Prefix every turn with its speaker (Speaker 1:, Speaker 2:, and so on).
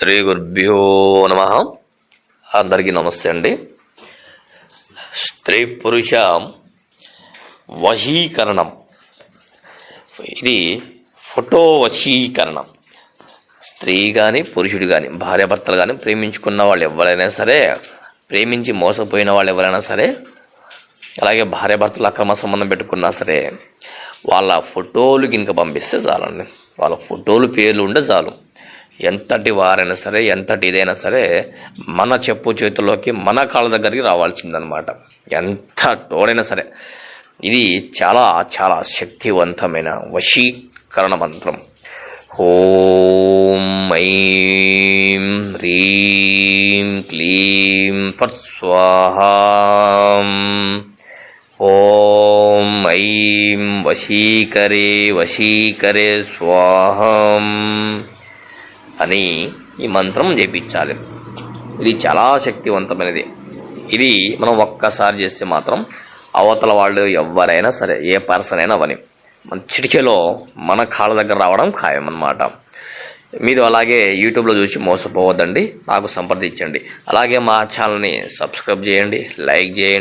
Speaker 1: శ్రీ గురుభ్యో నమః. అందరికీ నమస్తే అండి. స్త్రీ పురుష వశీకరణం, ఇది ఫోటో వశీకరణం. స్త్రీ కానీ పురుషుడు కానీ భార్యాభర్తలు కానీ ప్రేమించుకున్న వాళ్ళు ఎవరైనా సరే, ప్రేమించి మోసపోయిన వాళ్ళు ఎవరైనా సరే, అలాగే భార్యాభర్తలు అక్రమ సంబంధం పెట్టుకున్నా సరే, వాళ్ళ ఫోటోలు కింద పంపిస్తే చాలండి. వాళ్ళ ఫోటోలు పేర్లు ఉంటే చాలు. ఎంతటి వారైనా సరే, ఎంతటి ఇదైనా సరే, మన చెప్పు చేతుల్లోకి, మన కాళ్ళ దగ్గరికి రావాల్సిందనమాట. ఎంత తోడైనా సరే. ఇది చాలా చాలా శక్తివంతమైన వశీకరణ మంత్రం. ఓం ఐం హ్రీం క్లీం ఫట్ స్వాహా. ఓం ఐం వశీకరే వశీకరే స్వాహం అని ఈ మంత్రం జపించాలి. ఇది చాలా శక్తివంతమైనది. ఇది మనం ఒక్కసారి చేస్తే మాత్రం అవతల వాళ్ళు ఎవరైనా సరే, ఏ పర్సన్ అయినా అవని, మన చిటికెలో మన కాళ్ళ దగ్గర రావడం ఖాయం అన్నమాట. మీరు అలాగే యూట్యూబ్లో చూసి మోసపోవద్దండి, నాకు సంప్రదించండి. అలాగే మా ఛానల్ని సబ్స్క్రైబ్ చేయండి, లైక్ చేయండి.